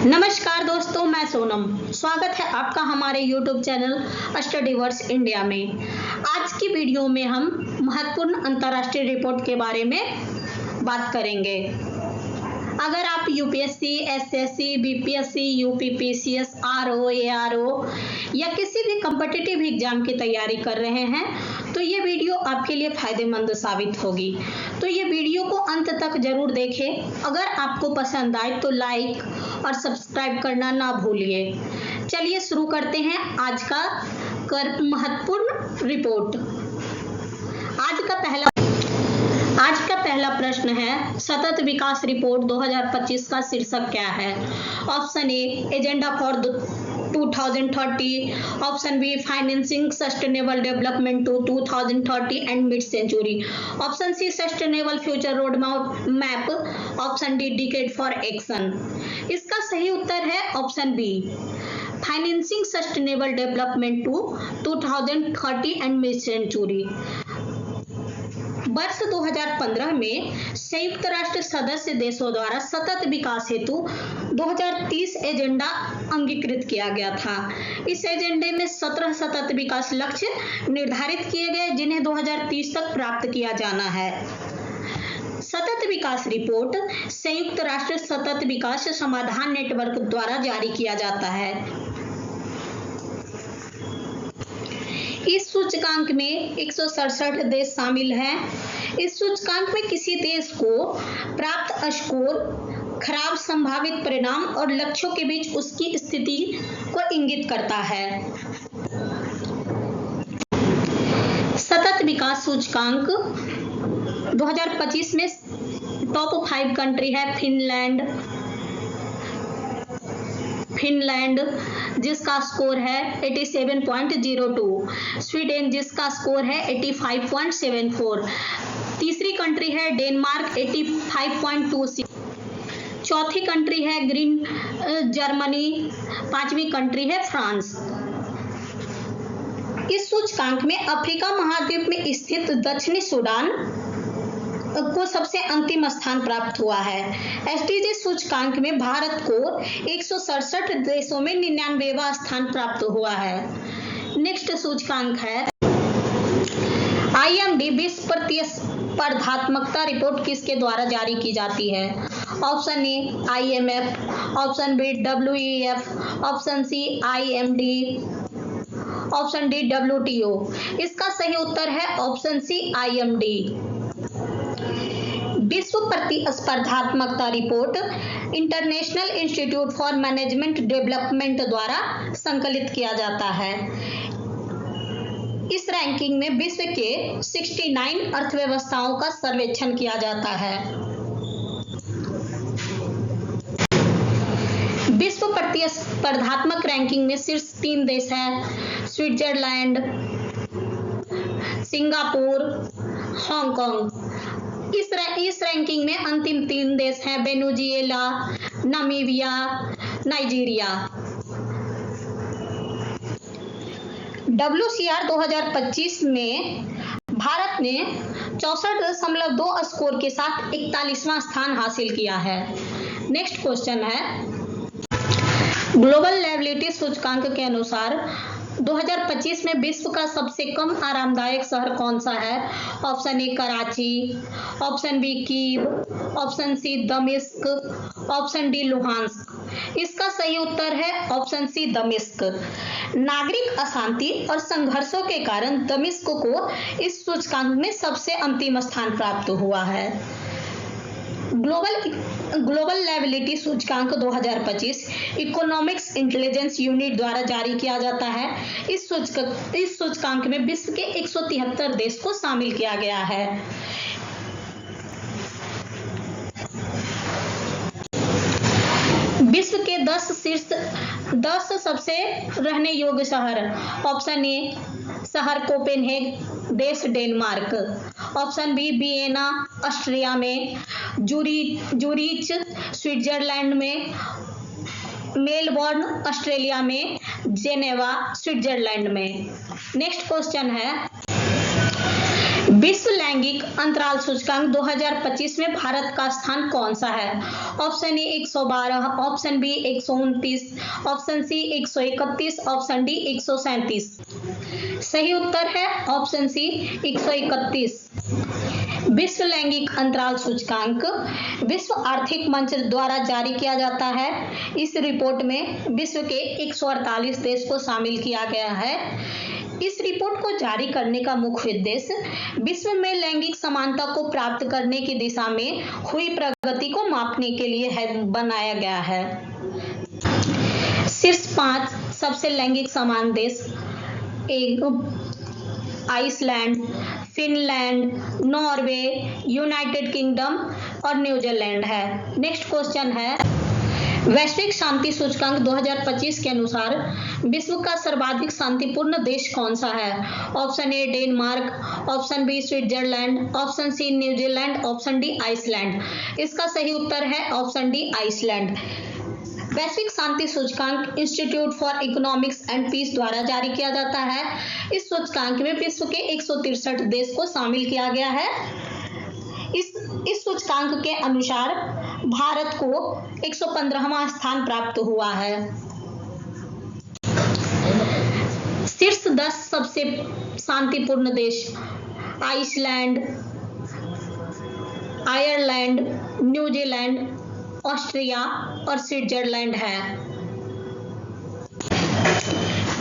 नमस्कार दोस्तों, मैं सोनम। स्वागत है आपका हमारे YouTube चैनल स्टडीवर्स इंडिया में। आज की वीडियो में हम महत्वपूर्ण अंतर्राष्ट्रीय रिपोर्ट के बारे में बात करेंगे। अगर आप UPSC, SSC, BPSC, UPPCS, RO, ARO या किसी भी कॉम्पिटिटिव एग्जाम की तैयारी कर रहे हैं तो ये वीडियो आपके लिए फायदेमंद साबित होगी। तो ये वीडियो को अंत तक जरूर देखें। अगर आपको पसंद आए तो लाइक और सब्सक्राइब करना ना भूलिए। चलिए शुरू करते हैं आज का महत्वपूर्ण रिपोर्ट। आज का पहला प्रश्न है, सतत विकास रिपोर्ट 2025 का शीर्षक क्या है? Option A, agenda for 2030, option B, financing sustainable development to 2030 and mid century, option C, sustainable future road map, option D, decade for action. इसका सही उत्तर है option B, financing sustainable development to 2030 and mid century. वर्ष 2015 में संयुक्त राष्ट्र सदस्य देशों द्वारा सतत विकास हेतु 2030 एजेंडा अंगीकृत किया गया था। इस एजेंडे में 17 सतत विकास लक्ष्य निर्धारित किए गए जिन्हें 2030 तक प्राप्त किया जाना है। सतत विकास रिपोर्ट संयुक्त राष्ट्र सतत विकास समाधान नेटवर्क द्वारा जारी किया जाता है। इस सूचकांक में 167 देश शामिल हैं। इस सूचकांक में किसी देश को प्राप्त स्कोर खराब संभावित परिणाम और लक्ष्यों के बीच उसकी स्थिति को इंगित करता है। सतत विकास सूचकांक 2025 में टॉप 5 कंट्री है फिनलैंड जिसका स्कोर है 87.02, स्वीडन जिसका स्कोर है 85.74, तीसरी कंट्री है डेनमार्क 85.26, चौथी कंट्री है जर्मनी, पांचवी कंट्री है फ्रांस। इस सूचकांक में अफ्रीका महाद्वीप में स्थित दक्षिणी सूडान को सबसे अंतिम स्थान प्राप्त हुआ है। एसडीजी सूचकांक में भारत को 167 देशों में 99वां स्थान प्राप्त हुआ है। नेक्स्ट सूचकांक है आईएमडी विश्व प्रतिस्पर्धात्मकता रिपोर्ट किसके द्वारा जारी की जाती है? Option A IMF, option B WEF, option C IMD, option D WTO. इसका सही उत्तर है ऑप्शन सी आईएमडी। विश्व प्रतिस्पर्धात्मकता report international institute for management development द्वारा संकलित किया जाता है। इस रैंकिंग में विश्व के 69 अर्थव्यवस्थाओं का सर्वेक्षण किया जाता है। विश्व प्रतिस्पर्धात्मक रैंकिंग में शीर्ष 3 देश हैं, स्विट्जरलैंड, सिंगापुर, हांगकांग। इस रैंकिंग में अंतिम 3 देश हैं वेनेजुएला, नामीबिया, नाइजीरिया। WCR 2025 में भारत ने 64.2 स्कोर के साथ 41वां स्थान हासिल किया है। नेक्स्ट क्वेश्चन है, ग्लोबल लिवबिलिटी सूचकांक के अनुसार 2025 में विश्व का सबसे कम आरामदायक शहर कौन सा है? Option A Karachi, option B Kyiv, option C दमिश्क, ऑप्शन डी लुहांस्क। इसका सही उत्तर है ऑप्शन सी दमिश्क। नागरिक अशांति और संघर्षों के कारण दमिश्क को इस सूचकांक में सबसे अंतिम स्थान प्राप्त हुआ है। ग्लोबल लिवबिलिटी सूचकांक 2025 इकोनॉमिक्स इंटेलिजेंस यूनिट द्वारा जारी किया जाता है। इस सूचकांक में विश्व के 173 देश को शामिल किया गया है। विश्व के 10 सबसे रहने योग्य शहर। ऑप्शन ए शहर कोपेनहेग, देश Denmark, option B Vienna Austria में, जूरिच स्विट्जरलैंड में, मेलबोर्न ऑस्ट्रेलिया में, जेनेवा स्विट्जरलैंड में। नेक्स्ट क्वेश्चन है, विश्व लैंगिक अंतराल सूचकांक 2025 में भारत का स्थान कौन सा है? Option A 112, option B 129, option C 131, option D 137। सही उत्तर है ऑप्शन सी 131। विश्व लैंगिक अंतराल सूचकांक विश्व आर्थिक मंच द्वारा जारी किया जाता है। इस रिपोर्ट में विश्व के 148 देश को शामिल किया गया है। इस रिपोर्ट को जारी करने का मुख्य उद्देश्य विश्व में लैंगिक समानता को प्राप्त करने की दिशा में हुई प्रगति को मापने के लिए बनाया गया है। शीर्ष 5 सबसे लैंगिक समान देश Iceland, Finland, Norway, United Kingdom और न्यूजीलैंड है। नेक्स्ट क्वेश्चन है, वैश्विक शांति सूचकांक 2025 के अनुसार विश्व का सर्वाधिक शांतिपूर्ण देश कौन सा है? Option A Denmark, option B Switzerland, option C New Zealand, option D Iceland. इसका सही उत्तर है ऑप्शन डी आइसलैंड। वैश्विक शांति सूचकांक institute for economics and peace द्वारा जारी किया जाता है। इस सूचकांक में विश्व के 163 देश को शामिल किया गया है। इस सूचकांक के अनुसार भारत को 115वां स्थान प्राप्त हुआ है। शीर्ष 10 सबसे शांतिपूर्ण देश आइसलैंड, आयरलैंड, न्यूजीलैंड, ऑस्ट्रिया और स्विट्जरलैंड है।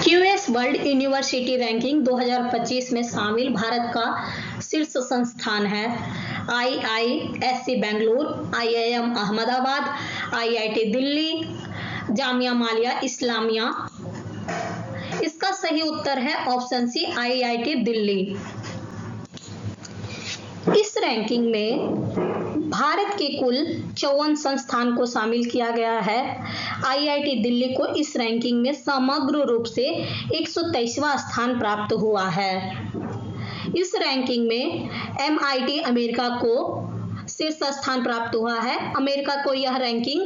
क्यूएस वर्ल्ड यूनिवर्सिटी रैंकिंग 2025 में शामिल भारत का शीर्ष संस्थान है IISc Bengaluru, IIM Ahmedabad, IIT Delhi, Jamia Millia Islamia. इसका सही उत्तर है ऑप्शन सी IIT दिल्ली। इस रैंकिंग में भारत के कुल 54 संस्थान को शामिल किया गया है। IIT दिल्ली को इस रैंकिंग में समग्र रूप से 123वां स्थान प्राप्त हुआ है। इस रैंकिंग में MIT अमेरिका को शीर्ष स्थान प्राप्त हुआ है। अमेरिका को यह रैंकिंग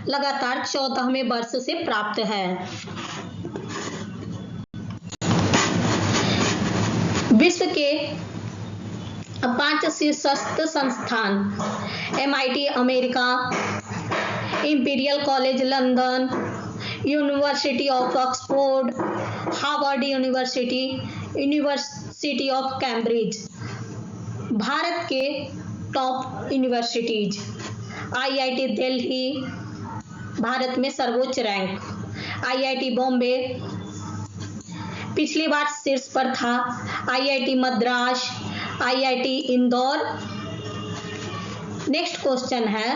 लगातार 14वें वर्ष से प्राप्त है। विश्व के 5 शीर्षस्थ संस्थान MIT America, imperial college London, university of Oxford, Harvard university, university of Cambridge. Bharat के top universities IIT Delhi Bharat में सर्वोच्च रैंक, IIT बॉम्बे पिछली बार शीर्ष पर था, IIT Madras, IIT Indore. Next question है,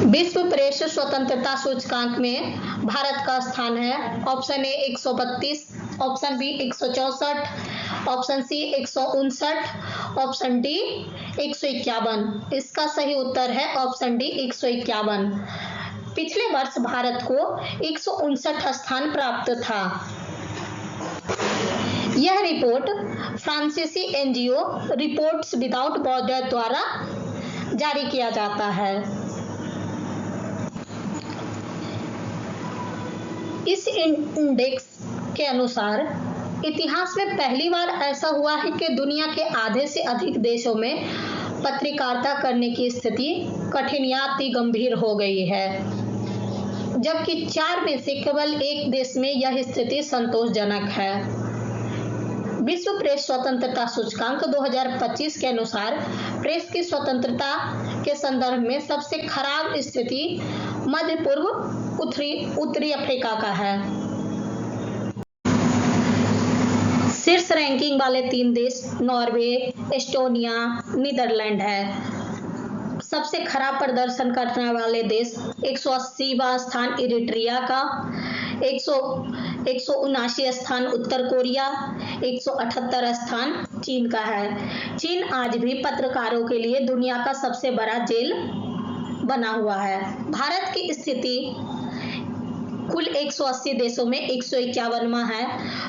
विश्व प्रेस स्वतंत्रता सूचकांक में भारत का स्थान है। Option A 132, option B 164, option C 159, option D 151। इसका सही उत्तर है ऑप्शन डी 151। पिछले वर्ष भारत को 159 स्थान प्राप्त था। यह रिपोर्ट फ्रांसीसी NGO रिपोर्ट्स विदाउट बॉर्डर द्वारा जारी किया जाता है। इस इंडेक्स के अनुसार इतिहास में पहली बार ऐसा हुआ है कि दुनिया के आधे से अधिक देशों में पत्रकारिता करने की स्थिति कठिन या अति गंभीर हो गई है, जबकि 4 में से केवल एक देश में यह स्थिति संतोषजनक है। विश्व प्रेस स्वतंत्रता सूचकांक 2025 के अनुसार प्रेस की स्वतंत्रता के संदर्भ में सबसे खराब स्थिति मध्य पूर्व उत्तरी अफ्रीका का है। शीर्ष रैंकिंग वाले 3 देश नॉर्वे, एस्टोनिया, नीदरलैंड है। सबसे खराब प्रदर्शन करने वाले देश 180वां स्थान इरिट्रिया का, 179 स्थान उत्तर कोरिया, 178 स्थान चीन का है। चीन आज भी पत्रकारों के लिए दुनिया का सबसे बड़ा जेल बना हुआ है। भारत की स्थिति कुल 180 देशों में 151वां है।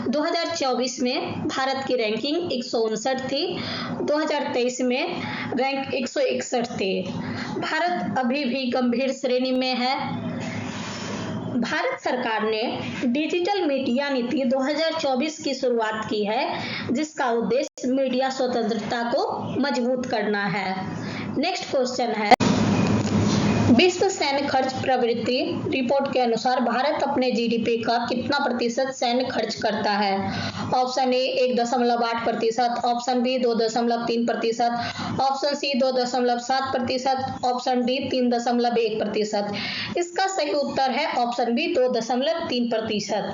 2024 में भारत की रैंकिंग 159 थी, 2023 में रैंक 161 थी। भारत अभी भी गंभीर श्रेणी में है। भारत सरकार ने डिजिटल मीडिया नीति 2024 की शुरुआत की है, जिसका उद्देश्य मीडिया स्वतंत्रता को मजबूत करना है। नेक्स्ट क्वेश्चन है, विश्व सैन्य खर्च प्रवृत्ति रिपोर्ट के अनुसार भारत अपने जीडीपी का कितना प्रतिशत सैन्य खर्च करता है? Option A 1.8%, option B 2.3%, option C 2.7%, option D 3.1%। इसका सही उत्तर है ऑप्शन बी 2.3%।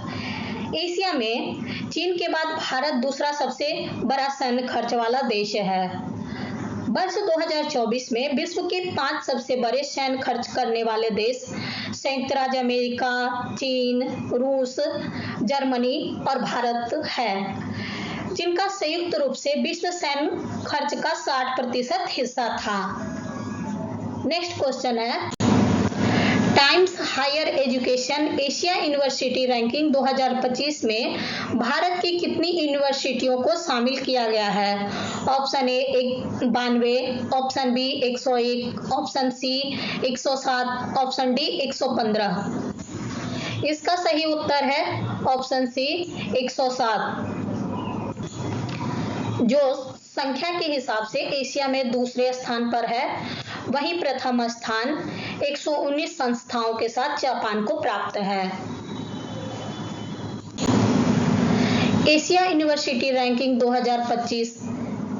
एशिया में चीन के बाद भारत दूसरा सबसे बड़ा सैन्य खर्च वाला देश है। वर्ष 2024 में विश्व के 5 सबसे बड़े सैन्य खर्च करने वाले देश संयुक्त राज्य अमेरिका, चीन, रूस, जर्मनी और भारत है, जिनका संयुक्त रूप से विश्व सैन्य खर्च का 60% हिस्सा था। नेक्स्ट क्वेश्चन है, Times higher education Asia university ranking 2025 में भारत की कितनी यूनिवर्सिटियों को शामिल किया गया है? Option A 92, option B 101, option C 107, option D 115। इसका सही उत्तर है ऑप्शन सी 107, जो संख्या के हिसाब से एशिया में दूसरे स्थान पर है। वहीं प्रथम स्थान 119 संस्थाओं के साथ जापान को प्राप्त है। एशिया यूनिवर्सिटी रैंकिंग 2025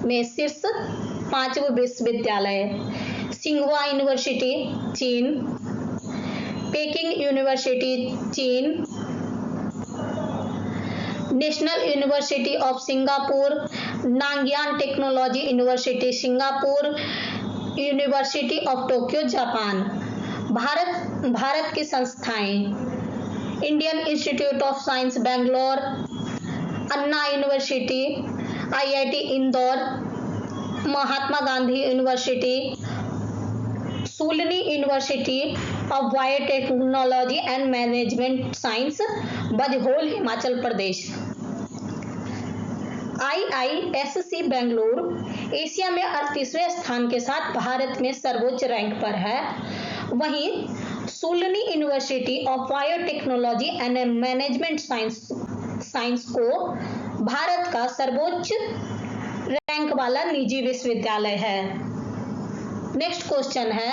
में शीर्ष 5 विश्वविद्यालय: सिंघुआ यूनिवर्सिटी चीन, पेकिंग यूनिवर्सिटी चीन, national university of Singapore, Nanyang technology university Singapore, university of Tokyo Japan. Bharat की संस्थाएं: Indian institute of science Bangalore, Anna university, IIT Indore, Mahatma Gandhi university, Shoolini university of biotechnology and management science, Bajhol Himachal Pradesh. IISc Bengaluru Asia में 38वें स्थान के साथ भारत में सर्वोच्च रैंक पर है। वहीं Shoolini university of biotechnology and management science को भारत का सर्वोच्च रैंक वाला निजी विश्वविद्यालय है। नेक्स्ट क्वेश्चन है,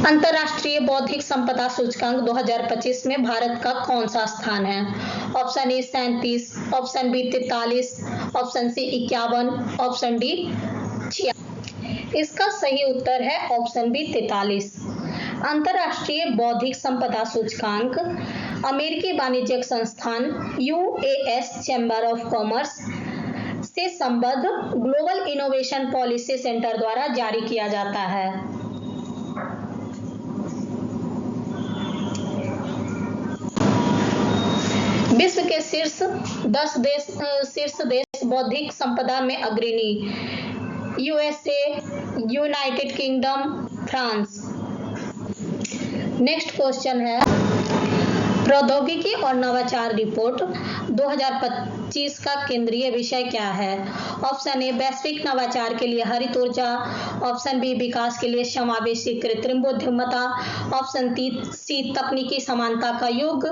अंतर्राष्ट्रीय बौद्धिक संपदा सूचकांक 2025 में भारत का कौन सा स्थान है? Option A 37, option B 43, option C 51, option D 46। इसका सही उत्तर है ऑप्शन बी 43। अंतर्राष्ट्रीय बौद्धिक संपदा सूचकांक अमेरिकी वाणिज्यिक संस्थान UAS चैम्बर ऑफ कॉमर्स से संबद्ध ग्लोबल इनोवेशन पॉलिसी सेंटर द्वारा जारी किया जाता है। विश्व के शीर्ष 10 देश बौद्धिक संपदा में अग्रणी: USA, United kingdom, France. Next question है, प्रौद्योगिकी और नवाचार रिपोर्ट 2025 का केंद्रीय विषय क्या है? ऑप्शन ए वैश्विक नवाचार के लिए हरित ऊर्जा, ऑप्शन बी विकास के लिए समावेशी कृत्रिम बुद्धिमत्ता, ऑप्शन सी तकनीकी समानता का युग,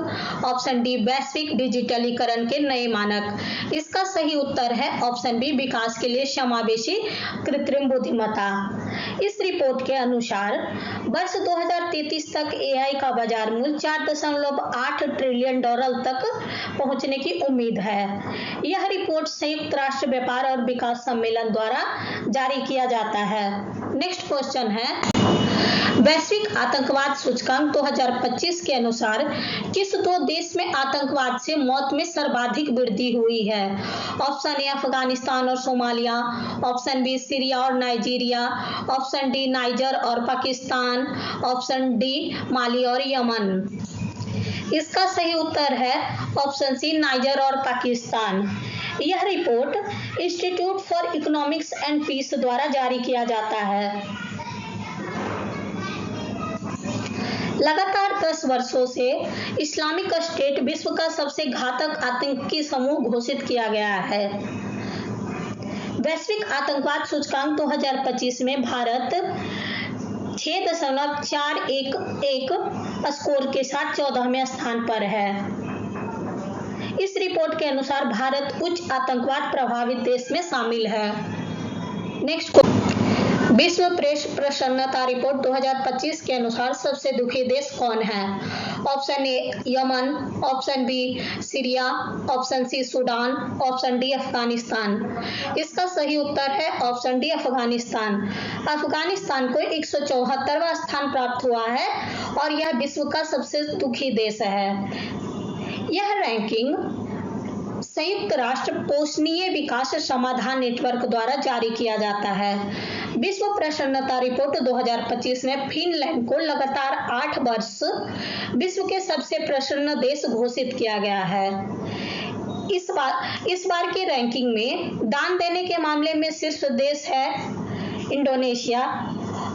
ऑप्शन डी वैश्विक डिजिटलीकरण के नए मानक। इसका सही उत्तर है ऑप्शन बी विकास के लिए समावेशी कृत्रिम बुद्धिमत्ता। इस रिपोर्ट के अनुसार वर्ष 2033 तक AI का बाजार मूल्य 4.8 ट्रिलियन डॉलर तक पहुंचने की उम्मीद है। यह रिपोर्ट संयुक्त राष्ट्र व्यापार और विकास सम्मेलन द्वारा जारी किया जाता है। नेक्स्ट क्वेश्चन है, वैश्विक आतंकवाद सूचकांक 2025 के अनुसार किस 2 देश में आतंकवाद से मौत में सर्वाधिक वृद्धि हुई है? ऑप्शन ए अफगानिस्तान और सोमालिया, ऑप्शन बी सीरिया और नाइजीरिया, ऑप्शन डी नाइजर और पाकिस्तान, ऑप्शन डी माली और यमन। इसका सही उत्तर है ऑप्शन सी नाइजर और पाकिस्तान। यह report institute for economics and peace द्वारा जारी किया जाता है। लगातार 10 वर्षों से इस्लामिक स्टेट विश्व का सबसे घातक आतंकी समूह घोषित किया गया है। वैश्विक आतंकवाद सूचकांक 2025 में भारत 6.411 स्कोर के साथ 14वें स्थान पर है। इस रिपोर्ट के अनुसार भारत उच्च आतंकवाद प्रभावित देश में शामिल है। नेक्स्ट, विश्व प्रेस प्रसन्नता रिपोर्ट 2025 के अनुसार सबसे दुखी देश कौन है? Option A Yemen, option B Syria, option C Sudan, option D Afghanistan. इसका सही उत्तर है ऑप्शन डी अफगानिस्तान। अफगानिस्तान को 174वां स्थान प्राप्त हुआ है और यह विश्व का सबसे दुखी देश है। यह रैंकिंग संयुक्त राष्ट्र पोषणीय विकास समाधान नेटवर्क द्वारा जारी किया जाता है। विश्व प्रसन्नता रिपोर्ट 2025 में फिनलैंड को लगातार 8 वर्ष विश्व के सबसे प्रसन्न देश घोषित किया गया है। इस बार की रैंकिंग में दान देने के मामले में शीर्ष देश है इंडोनेशिया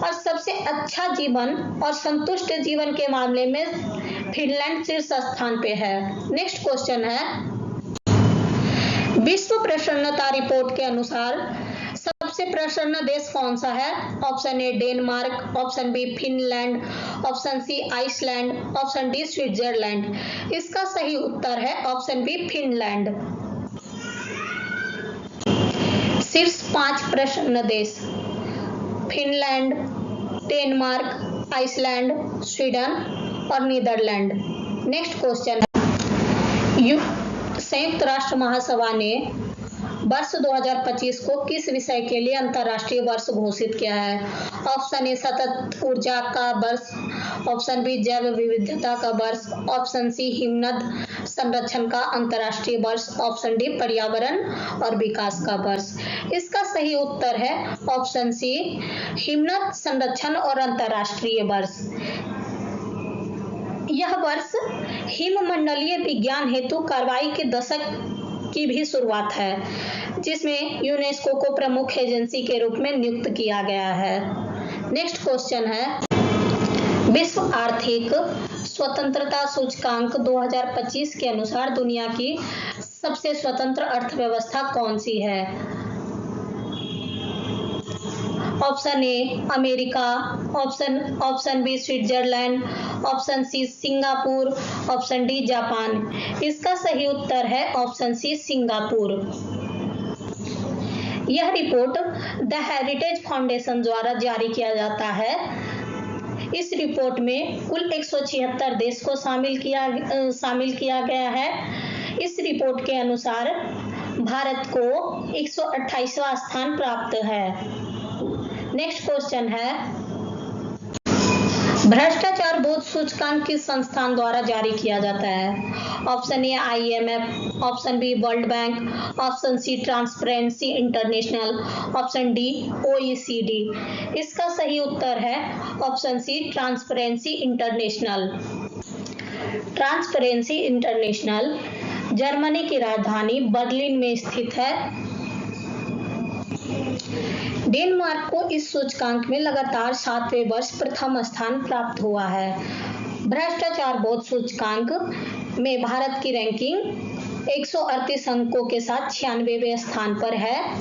और सबसे अच्छा जीवन और संतुष्ट जीवन के मामले में फिनलैंड शीर्ष स्थान पे है। नेक्स्ट क्वेश्चन है, विश्व प्रसन्नता रिपोर्ट के अनुसार सबसे प्रसन्न देश कौन सा है? Option A Denmark, option B Finland, option C Iceland, option D Switzerland. इसका सही उत्तर है ऑप्शन बी फिनलैंड। शीर्ष 5 प्रसन्न देश फिनलैंड, डेनमार्क, आइसलैंड, स्वीडन और नीदरलैंड। नेक्स्ट क्वेश्चन है, संयुक्त राष्ट्र महासभा ने वर्ष 2025 को किस विषय के लिए अंतर्राष्ट्रीय वर्ष घोषित किया है? ऑप्शन ए सतत ऊर्जा का वर्ष, ऑप्शन बी जैव विविधता का वर्ष, ऑप्शन सी हिमनद संरक्षण का अंतर्राष्ट्रीय वर्ष, ऑप्शन डी पर्यावरण और विकास का वर्ष। इसका सही उत्तर है ऑप्शन सी हिमनद संरक्षण और अंतर्राष्ट्रीय वर्ष। यह वर्ष हिममंडलीय विज्ञान हेतु कार्रवाई के दशक की भी शुरुआत है, जिसमें यूनेस्को को प्रमुख एजेंसी के रूप में नियुक्त किया गया है। नेक्स्ट क्वेश्चन है, विश्व आर्थिक स्वतंत्रता सूचकांक 2025 के अनुसार दुनिया की सबसे स्वतंत्र अर्थव्यवस्था कौन सी है? Option A America, option B Switzerland, option C Singapore, option D Japan. इसका सही उत्तर है ऑप्शन सी सिंगापुर। यह रिपोर्ट द हेरिटेज फाउंडेशन द्वारा जारी किया जाता है। इस रिपोर्ट में कुल 176 देश को शामिल किया गया है। इस रिपोर्ट के अनुसार भारत को 128वां स्थान प्राप्त है। नेक्स्ट क्वेश्चन है, भ्रष्टाचार बोध सूचकांक किस संस्थान द्वारा जारी किया जाता है? Option A IMF, option B world bank, option C transparency international, option D OECD। इसका सही उत्तर है option C transparency international. Transparency international Germany की राजधानी बर्लिन में स्थित है। डेनमार्क को इस सूचकांक में लगातार 7वें वर्ष प्रथम स्थान प्राप्त हुआ है। भ्रष्टाचार बोध सूचकांक में भारत की रैंकिंग 138 अंकों के साथ 96वें स्थान पर है।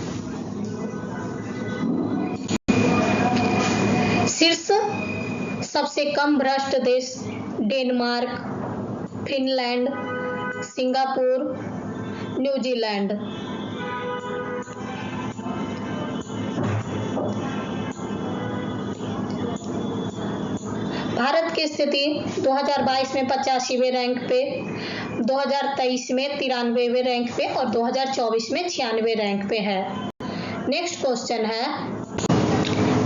शीर्ष सबसे कम भ्रष्ट देश Denmark, Finland, Singapore, New Zealand. Bharat की स्थिति 2022 में 85वें रैंक पे, 2023 में 93वें रैंक पे और 2024 में 96वें रैंक पे है। नेक्स्ट क्वेश्चन है,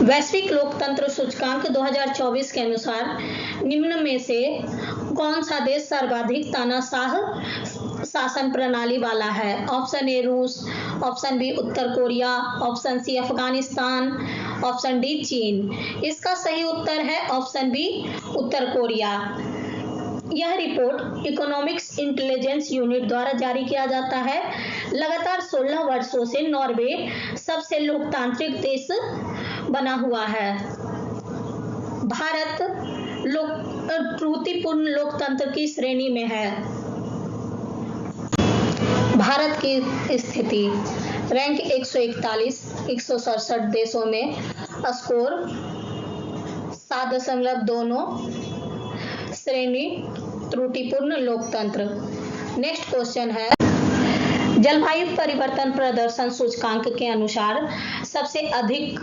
वैश्विक लोकतंत्र सूचकांक 2024 के अनुसार निम्न में से कौन सा देश सर्वाधिक तानाशाह शासन प्रणाली वाला है? ऑप्शन ए रूस, ऑप्शन बी उत्तर Korea, option C Afghanistan, option D चीन। इसका सही उत्तर है ऑप्शन बी उत्तर कोरिया। यह रिपोर्ट इकोनॉमिक्स इंटेलिजेंस यूनिट द्वारा जारी किया जाता है। लगातार 16 वर्षों से नॉर्वे सबसे लोकतांत्रिक देश बना हुआ है। भारत त्रुटिपूर्ण लोकतंत्र की श्रेणी में है। भारत की स्थिति रैंक 141, 167 देशों में स्कोर 7.29 श्रेणी त्रुटिपूर्ण लोकतंत्र। नेक्स्ट क्वेश्चन है, जलवायु परिवर्तन प्रदर्शन सूचकांक के अनुसार सबसे अधिक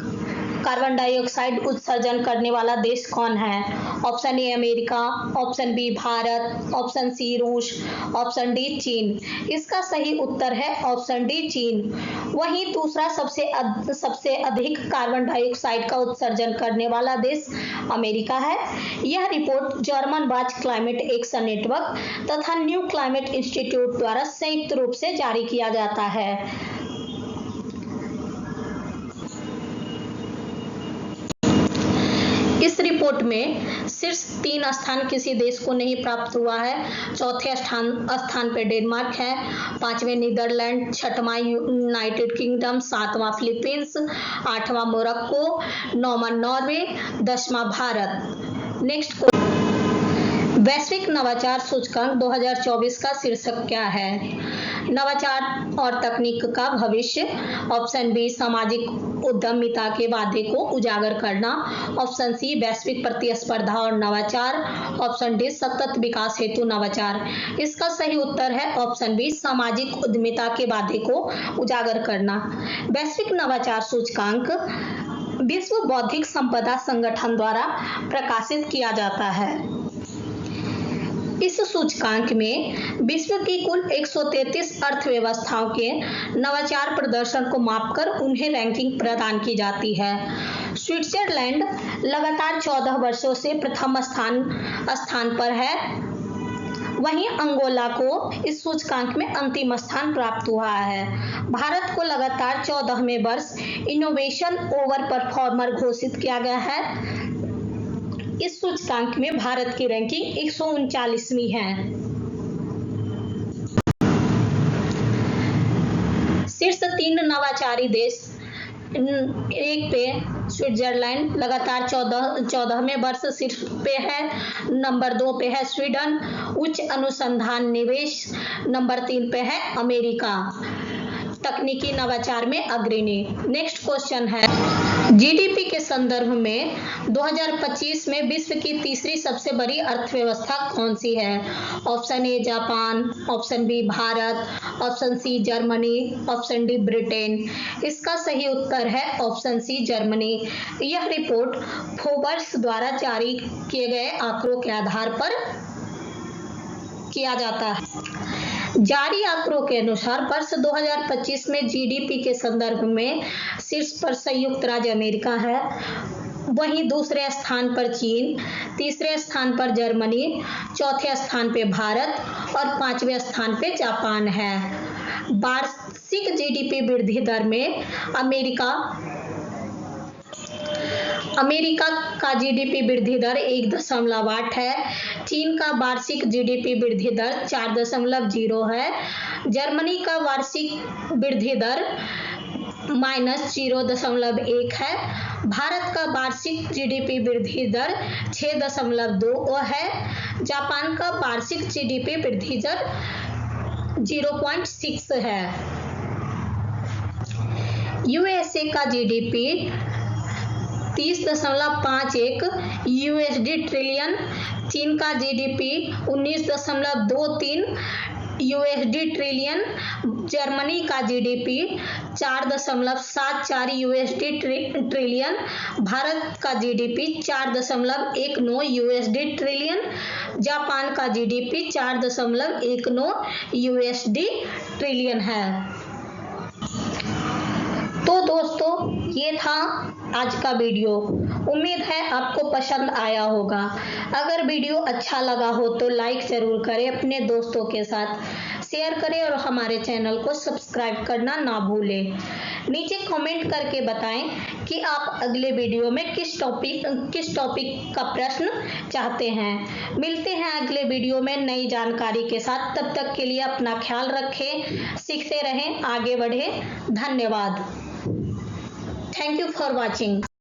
कार्बन डाइऑक्साइड उत्सर्जन करने वाला देश कौन है? Option A America, option B Bharat, option C रूस, ऑप्शन डी चीन। इसका सही उत्तर है ऑप्शन डी चीन। वहीं दूसरा सबसे अधिक कार्बन डाइऑक्साइड का उत्सर्जन करने वाला देश अमेरिका है। यह report German watch climate action network तथा न्यू क्लाइमेट इंस्टीट्यूट द्वारा संयुक्त रूप से जारी किया जाता है। इस रिपोर्ट में शीर्ष 3 स्थान किसी देश को नहीं प्राप्त हुआ है। चौथे स्थान पे डेनमार्क है, 5वें नीदरलैंड, 6वां यूनाइटेड किंगडम, 7वां फिलीपींस, 8वां मोरक्को, 9वां नॉर्वे, 10वां भारत। नेक्स्ट, वैश्विक नवाचार सूचकांक 2024 का शीर्षक क्या है? नवाचार और तकनीक का भविष्य। ऑप्शन बी सामाजिक उद्यमिता के वादे को उजागर करना, ऑप्शन सी वैश्विक प्रतिस्पर्धा और नवाचार, ऑप्शन डी सतत विकास हेतु नवाचार। इसका सही उत्तर है ऑप्शन बी सामाजिक उद्यमिता के वादे को उजागर करना। वैश्विक नवाचार सूचकांक विश्व बौद्धिक संपदा संगठन द्वारा प्रकाशित किया जाता है। इस सूचकांक में विश्व की कुल 133 अर्थव्यवस्थाओं के नवाचार प्रदर्शन को मापकर उन्हें रैंकिंग प्रदान की जाती है। स्विट्जरलैंड लगातार 14 वर्षों से प्रथम स्थान पर है। वहीं अंगोला को इस सूचकांक में अंतिम स्थान प्राप्त हुआ है। भारत को लगातार 14वें वर्ष इनोवेशन ओवर परफॉर्मर घोषित किया गया है। इस सूचकांक में भारत की रैंकिंग 139वीं है। शीर्ष 3 नवाचारी देश, 1 पे स्विट्जरलैंड लगातार 14वें वर्ष शीर्ष पे है। नंबर 2 पे है स्वीडन, उच्च अनुसंधान निवेश। नंबर 3 पे है अमेरिका, तकनीकी नवाचार में अग्रणी। नेक्स्ट क्वेश्चन है, जीडीपी के संदर्भ में 2025 में विश्व की तीसरी सबसे बड़ी अर्थव्यवस्था कौन सी है? Option A Japan, option B Bharat, option C Germany, option D Britain. इसका सही उत्तर है ऑप्शन सी जर्मनी। यह रिपोर्ट फोर्ब्स द्वारा जारी किए गए आंकड़ों के आधार पर किया जाता है। जारी आंकड़ों के अनुसार वर्ष 2025 में जीडीपी के संदर्भ में शीर्ष पर संयुक्त राज्य अमेरिका है, वहीं दूसरे स्थान पर चीन, तीसरे स्थान पर जर्मनी, चौथे स्थान पे भारत और 5वें स्थान पे जापान है। वार्षिक जीडीपी वृद्धि दर में अमेरिका का जीडीपी वृद्धि दर 1.8 है। चीन का वार्षिक जीडीपी वृद्धि दर 4.0 है। जर्मनी का वार्षिक वृद्धि दर -0.1 है। भारत का वार्षिक जीडीपी वृद्धि दर 6.2 है। जापान का वार्षिक जीडीपी वृद्धि दर 0.6 है। यूएसए का जीडीपी 30.51 यूएसडी ट्रिलियन, चीन का जीडीपी 19.23 यूएसडी ट्रिलियन, जर्मनी का जीडीपी 4.74 यूएसडी ट्रिलियन, भारत का जीडीपी 4.19 यूएसडी ट्रिलियन, जापान का जीडीपी 4.19 यूएसडी ट्रिलियन है। तो दोस्तों, ये था आज का वीडियो। उम्मीद है आपको पसंद आया होगा। अगर वीडियो अच्छा लगा हो तो लाइक जरूर करें, अपने दोस्तों के साथ शेयर करें और हमारे चैनल को सब्सक्राइब करना ना भूलें। नीचे कमेंट करके बताएं कि आप अगले वीडियो में किस टॉपिक का प्रश्न चाहते हैं। मिलते हैं अगले वीडियो में नई जानकारी के साथ। तब तक के लिए अपना ख्याल रखें, सीखते रहें, आगे बढ़ें। धन्यवाद। Thank you for watching.